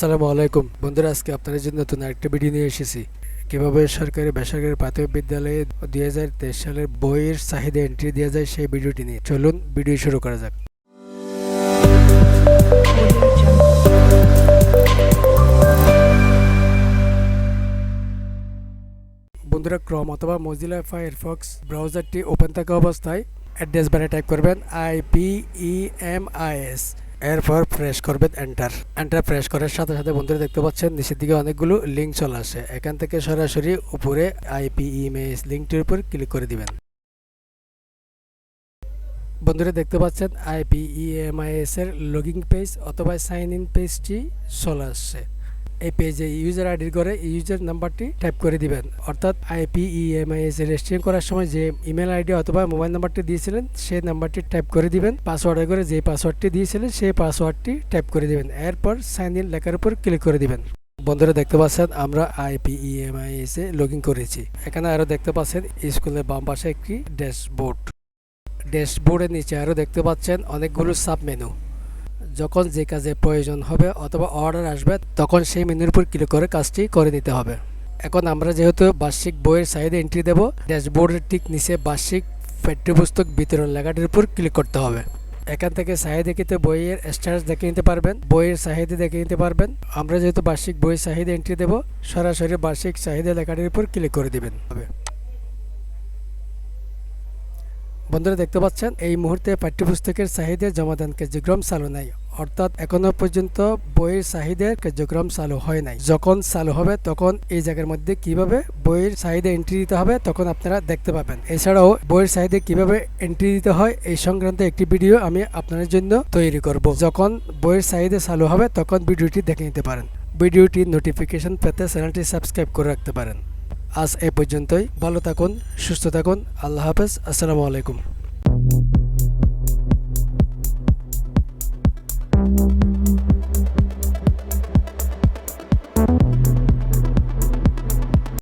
আসসালামু আলাইকুম বন্ধুরা, আজকে আপনাদের জন্য নতুন আরেকটা ভিডিও নিয়ে এসেছি। কিভাবে সরকারি বেসরকারি প্রাথমিক বিদ্যালয়ে 2023 সালের বইয়ের চাহিদা এন্ট্রি দেওয়া যায় সেই ভিডিওটি নিয়ে চলুন ভিডিও শুরু করা যাক। বন্ধুরা, ক্রোম অথবা মোজিলা ফায়ারফক্স ব্রাউজারটি ওপেন থাকা অবস্থায় অ্যাড্রেস বারে টাইপ করবেন IPEMIS, এরপর প্রেস করবেন এন্টার প্রেস করার সাথে সাথে বন্ধুরা দেখতে পাচ্ছেন নিচের দিকে অনেকগুলো লিঙ্ক চলে আসে। এখান থেকে সরাসরি উপরে IPEMIS লিঙ্কটির উপর ক্লিক করে দিবেন। বন্ধুরা দেখতে পাচ্ছেন IPEMIS এর লগইন পেজ অথবা সাইন ইন পেজটি চলে আসছে। এই পেজে ইউজার আইডির করে ইউজার নাম্বারটি টাইপ করে দিবেন, অর্থাৎ IPEMIS রেজিস্ট্রেশন করার সময় যে ইমেল আইডি অথবা মোবাইল নাম্বারটি দিয়েছিলেন সেই নাম্বারটি টাইপ করে দিবেন। পাসওয়ার্ডে করে যে পাসওয়ার্ডটি দিয়েছিলেন সেই পাসওয়ার্ডটি টাইপ করে দিবেন, এরপর সাইন ইন লেখার উপর ক্লিক করে দিবেন। বন্ধুরা দেখতে পাচ্ছেন আমরা IPEMIS এ লগ ইন করেছি। এখানে আরও দেখতে পাচ্ছেন স্কুলের বাম পাশে একটি ড্যাশবোর্ডের নিচে আরও দেখতে পাচ্ছেন অনেকগুলো সাব মেনু। যখন যে কাজে প্রয়োজন হবে অথবা অর্ডার আসবে তখন সেই মেনুর উপর ক্লিক করে কাজটি করে নিতে হবে। এখন আমরা যেহেতু বার্ষিক বইয়ের চাহিদা এন্ট্রি দেব, ড্যাশবোর্ডের ঠিক নিচে বার্ষিক পাঠ্যপুস্তক বিতরণ লেখাটির উপর ক্লিক করতে হবে। এখান থেকে চাহিদা কিন্তু বইয়ের স্ট্যাটাস দেখে নিতে পারবেন, বইয়ের চাহিদা দেখে নিতে পারবেন। আমরা যেহেতু বার্ষিক বইয়ের চাহিদা এন্ট্রি দেব, সরাসরি বার্ষিক চাহিদা লেখাটির উপর ক্লিক করে দিবেন। বন্ধুরা দেখতে পাচ্ছেন এই মুহূর্তে পাঠ্যপুস্তকের চাহিদা জমাদান কার্যক্রম চালু নাই, অর্থাৎ এখনো পর্যন্ত বইয়ের চাহিদার কার্যক্রম চালু হয় নাই। যখন চালু হবে তখন এই জায়গার মধ্যে কিভাবে বইয়ের চাহিদা এন্ট্রি দিতে হবে তখন আপনারা দেখতে পাবেন। এছাড়াও বইয়ের চাহিদা কিভাবে এন্ট্রি দিতে হয় এই সংক্রান্ত একটি ভিডিও আমি আপনাদের জন্য তৈরি করব। যখন বইয়ের চাহিদা চালু হবে তখন ভিডিওটি দেখে নিতে পারেন। ভিডিওটি নোটিফিকেশন পেতে চ্যানেলটি সাবস্ক্রাইব করে রাখতে পারেন। আজ এ পর্যন্তই। ভালো থাকুন, সুস্থ থাকুন। আল্লাহ হাফেজ। আসসালামু আলাইকুম।